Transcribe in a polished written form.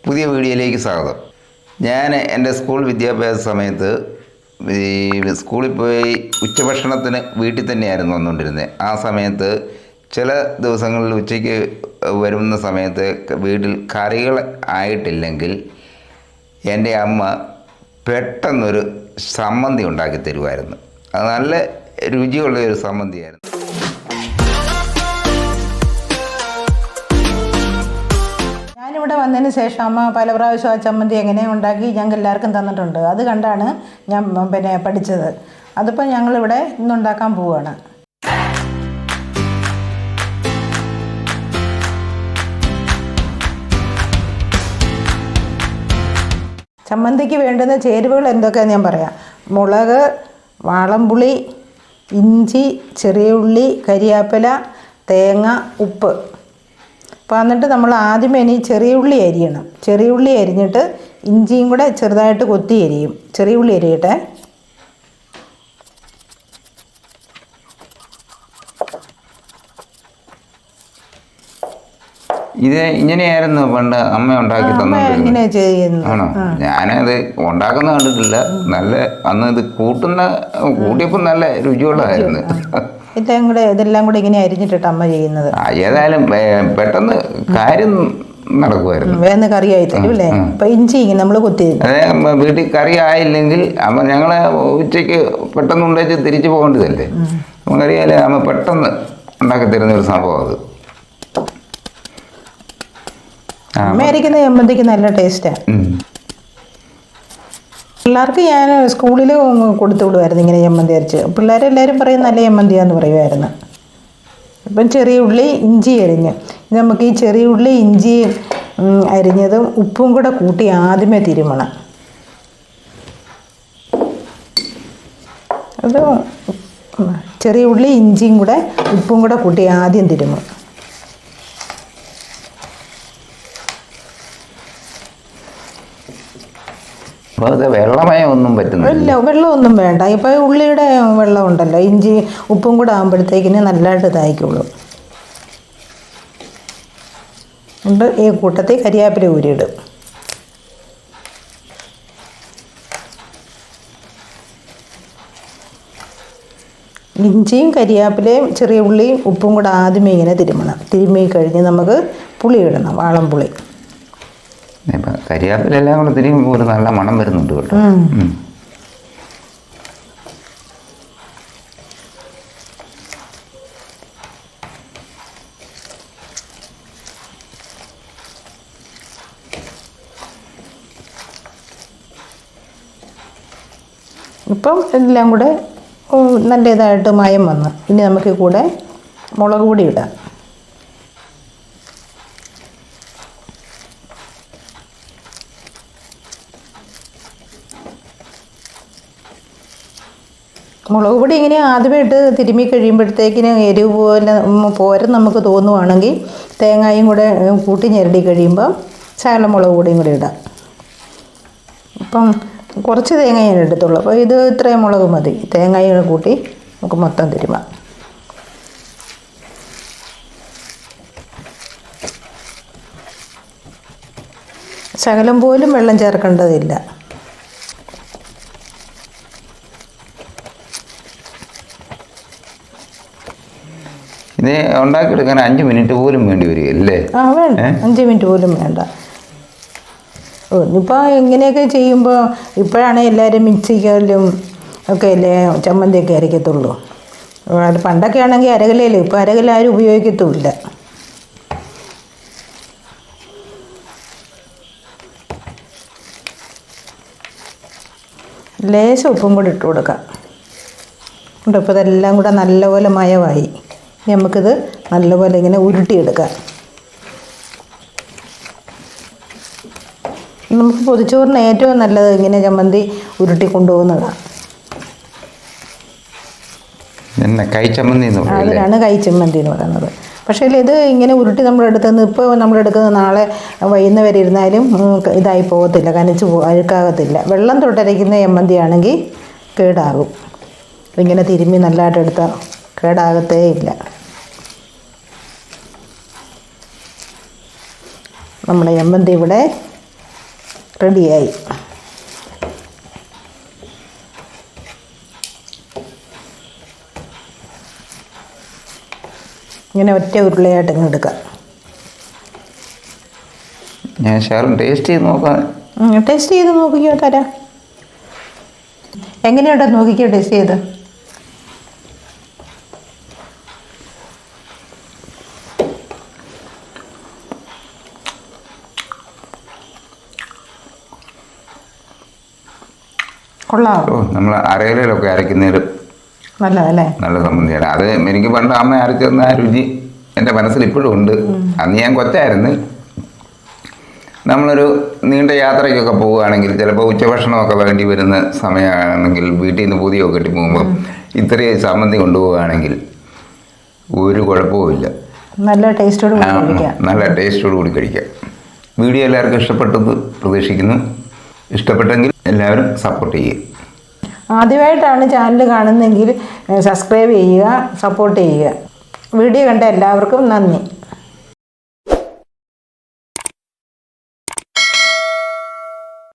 പുതിയ വീഡിയോയിലേക്ക് സ്വാഗതം. ഞാൻ എൻ്റെ സ്കൂൾ വിദ്യാഭ്യാസ സമയത്ത് സ്കൂളിൽ പോയി ഉച്ചഭക്ഷണത്തിന് വീട്ടിൽ തന്നെയായിരുന്നു വന്നുകൊണ്ടിരുന്നത്. ആ സമയത്ത് ചില ദിവസങ്ങളിൽ ഉച്ചയ്ക്ക് വരുന്ന സമയത്ത് വീട്ടിൽ കറികൾ ആയിട്ടില്ലെങ്കിൽ എൻ്റെ അമ്മ പെട്ടെന്നൊരു സമ്മന്തി ഉണ്ടാക്കി തരുമായിരുന്നു. അത് നല്ല രുചിയുള്ള ഒരു സമ്മന്തിയായിരുന്നു. ഞാനിവിടെ വന്നതിന് ശേഷം അമ്മ പല പ്രാവശ്യം ആ ചമ്മന്തി എങ്ങനെ ഉണ്ടാക്കി ഞങ്ങൾക്ക് എല്ലാവർക്കും തന്നിട്ടുണ്ട്. അത് കണ്ടാണ് ഞാൻ പഠിച്ചത്. അതിപ്പോൾ ഞങ്ങളിവിടെ ഇന്നുണ്ടാക്കാൻ പോവുകയാണ്. ചമ്മന്തിക്ക് വേണ്ടുന്ന ചേരുവകൾ എന്തൊക്കെയാണെന്ന് ഞാൻ പറയാം. മുളക്, വാളംപുളി, ഇഞ്ചി, ചെറിയ ഉള്ളി, കരിയാപ്പില, തേങ്ങ, ഉപ്പ്. അപ്പോൾ എന്നിട്ട് നമ്മൾ ആദ്യമേ ഇനി ചെറിയ ഉള്ളി അരിയണം. ചെറിയ ഉള്ളി അരിഞ്ഞിട്ട് ഇഞ്ചിയും കൂടെ ചെറുതായിട്ട് കൊത്തി അരിയും. ചെറിയ ഉള്ളി അരിയട്ടെ. ഇത് ഇങ്ങനെയായിരുന്നു പണ്ട് അമ്മ ഉണ്ടാക്കി ഇങ്ങനെ ചെയ്യുന്നു. ആണോ? ഞാനത് ഉണ്ടാക്കുന്ന കണ്ടിട്ടില്ല. നല്ല അന്ന് ഇത് കൂട്ടിയപ്പോൾ നല്ല രുചിയുള്ളതായിരുന്നു. ഇതെല്ലാം കൂടെ ഇങ്ങനെ അരിഞ്ഞിട്ടിട്ട് അമ്മ ചെയ്യുന്നത്. ഏതായാലും പെട്ടെന്ന് കാര്യം നടക്കുമായിരുന്നു. വേന്ന് കറിയായി തരും അല്ലേ? അപ്പൊ ഇഞ്ചി ഇങ്ങനെ നമ്മൾ കൊത്തി. അതെ, വീട്ടിൽ കറി ആയില്ലെങ്കിൽ അമ്മ ഞങ്ങളെ ഉച്ചയ്ക്ക് പെട്ടെന്ന് ഉണ്ടാക്കി തിരിച്ചു പോകേണ്ടതല്ലേ. നമുക്കറിയാലേ അമ്മ പെട്ടെന്ന് ഉണ്ടാക്കി തരുന്ന ഒരു സംഭവം അത്. അമ്മ അരിക്കുന്ന ചമ്മന്തിക്ക് നല്ല ടേസ്റ്റാണ്. പിള്ളേർക്ക് ഞാൻ സ്കൂളിൽ കൊടുത്തു വിടുമായിരുന്നു ഇങ്ങനെ ചമ്മന്തി അരച്ച്. പിള്ളേരെല്ലാവരും പറയും നല്ല ചമ്മന്തിയാന്ന് പറയുമായിരുന്നു. ഇപ്പം ചെറിയ ഉള്ളി ഇഞ്ചി അരിഞ്ഞ് നമുക്ക് ഈ ചെറിയ ഉള്ളി ഇഞ്ചി അരിഞ്ഞതും ഉപ്പും കൂടെ കൂട്ടി ആദ്യമേ തിരുമണം. അത് ചെറിയ ഉള്ളി ഇഞ്ചിയും കൂടെ ഉപ്പും കൂടെ കൂട്ടി ആദ്യം തിരുമും. അപ്പോൾ അത് വെള്ളമയം ഒന്നും പറ്റുന്നില്ല. വെള്ളമൊന്നും വേണ്ട. ഇപ്പോൾ ഉള്ളിയുടെ വെള്ളം ഉണ്ടല്ലോ, ഇഞ്ചി ഉപ്പും കൂടെ ആകുമ്പോഴത്തേക്കിന് നല്ലതായിട്ട് ഇതായിക്കോളൂ. ഉണ്ട് ഈ കൂട്ടത്തിൽ കരിയാപ്പില ഊരിയിടും. ഇഞ്ചിയും കരിയാപ്പിലയും ചെറിയ ഉള്ളിയും ഉപ്പും കൂടെ ആദ്യമേ ഇങ്ങനെ തിരുമണം. തിരുമ്മി കഴിഞ്ഞ് നമുക്ക് പുളി ഇടണം, വാളംപുളി. ഇപ്പം കരിയാപ്പിലെല്ലാം കൂടെ തിരിയുമ്പോൾ ഒരു നല്ല മണം വരുന്നുണ്ട് കേട്ടോ. ഇപ്പം എല്ലാം കൂടെ നല്ല ഇതായിട്ട് മയം വന്നു. ഇനി നമുക്ക് കൂടെ മുളക് പൊടി ഇടാം. മുളക് പൊടി ഇങ്ങനെ ആദ്യമേ ഇട്ട് തിരുമ്മി കഴിയുമ്പോഴത്തേക്കിന് എരിവ് പോലെ പോരം നമുക്ക് തോന്നുവാണെങ്കിൽ തേങ്ങയും കൂടെ കൂട്ടി ഞെരടി കഴിയുമ്പോൾ ശകലം മുളക് പൊടിയും കൂടി ഇടാം. ഇപ്പം കുറച്ച് തേങ്ങ ഞാൻ എടുത്തുള്ളൂ. അപ്പോൾ ഇത് ഇത്രയും മുളക് മതി. തേങ്ങയും കൂട്ടി നമുക്ക് മൊത്തം തിരുമാം. ശകലം പോലും വെള്ളം ചേർക്കേണ്ടതില്ല. ഇത് ഉണ്ടാക്കിയെടുക്കാൻ 5 മിനിറ്റ് പോലും വേണ്ടി വരികയല്ലേ? വേണ്ട, 5 മിനിറ്റ് പോലും വേണ്ട. ഇപ്പോൾ ഇങ്ങനെയൊക്കെ ചെയ്യുമ്പോൾ ഇപ്പോഴാണ് എല്ലാവരും മിക്സിക്കലും ഒക്കെ അല്ലേ ചമ്മന്തിയൊക്കെ അരയ്ക്കത്തുള്ളൂ. അത് പണ്ടൊക്കെ ആണെങ്കിൽ അരകലയിലും, ഇപ്പോൾ അരകല ആരും ഉപയോഗിക്കത്തുമില്ല. ലേശം ഉപ്പും കൂടി ഇട്ട് കൊടുക്കാം. ഇപ്പോൾ ഇതെല്ലാം കൂടെ നല്ലപോലെ മയമായി. നമുക്കിത് നല്ലപോലെ ഇങ്ങനെ ഉരുട്ടിയെടുക്കാം. നമുക്ക് പൊതിച്ചോറിന് ഏറ്റവും നല്ലത് ഇങ്ങനെ ചമ്മന്തി ഉരുട്ടി കൊണ്ടുപോകുന്നതാണ്. അതിനാണ് കൈച്ചമ്മന്തി എന്ന് പറയുന്നത്. പക്ഷേ ഇത് ഇങ്ങനെ ഉരുട്ടി നമ്മളെടുക്കുന്നത് ഇപ്പോൾ നമ്മളെടുക്കുന്നത് നാളെ വൈകുന്നേരം ഇരുന്നാലും ഇതായി പോകത്തില്ല, അഴുക്കാകത്തില്ല. വെള്ളം തൊട്ടരയ്ക്കുന്ന ചമ്മന്തിയാണെങ്കിൽ കേടാകും. ഇങ്ങനെ തിരുമ്മി നല്ലതായിട്ട് എടുത്താൽ കേടാകത്തേ ഇല്ല. നമ്മുടെ ചമ്മന്തി ഇവിടെ റെഡിയായി. ഇങ്ങനെ ഒറ്റ ഉരുളയായിട്ട് ഇങ്ങ് എടുക്കാം. ഞാൻ ഷാറും ടേസ്റ്റ് ചെയ്ത് നോക്കാം. ടേസ്റ്റ് ചെയ്ത് നോക്കിക്കോ, തരാം. എങ്ങനെയുണ്ടെന്ന് നോക്കിക്കോ ടേസ്റ്റ് ചെയ്ത്. കൊള്ളാമോ? നമ്മൾ അരയിലൊക്കെ അരയ്ക്കുന്നതിൽ നല്ലതല്ലേ? നല്ല സംബന്ധിയാണ്. അത് എനിക്ക് പണ്ട് അമ്മ അരച്ചെന്ന ആ രുചി എൻ്റെ മനസ്സിൽ ഇപ്പോഴും ഉണ്ട്. അന്ന് ഞാൻ കൊച്ചായിരുന്നു. നമ്മളൊരു നീണ്ട യാത്രയ്ക്കൊക്കെ പോവുകയാണെങ്കിൽ, ചിലപ്പോൾ ഉച്ചഭക്ഷണമൊക്കെ വേണ്ടി വരുന്ന സമയമാണെങ്കിൽ, വീട്ടിൽ നിന്ന് പൊതിയൊക്കെ കെട്ടി പോകുമ്പോൾ ഇത്രയും ചമ്മന്തി കൊണ്ടുപോവുകയാണെങ്കിൽ ഒരു കുഴപ്പവുമില്ല. നല്ല ടേസ്റ്റോട് നല്ല ടേസ്റ്റോട് കൂടി കഴിക്കാം. വീഡിയോ എല്ലാവർക്കും ഇഷ്ടപ്പെട്ടത് പ്രതീക്ഷിക്കുന്നു. ഇഷ്ടപ്പെട്ടെങ്കിൽ എല്ലാവരും സപ്പോർട്ട് ചെയ്യുക. ആദ്യമായിട്ടാണ് ചാനൽ കാണുന്നതെങ്കിൽ സബ്സ്ക്രൈബ് ചെയ്യുക, സപ്പോർട്ട് ചെയ്യുക. വീഡിയോ കണ്ട എല്ലാവർക്കും നന്ദി.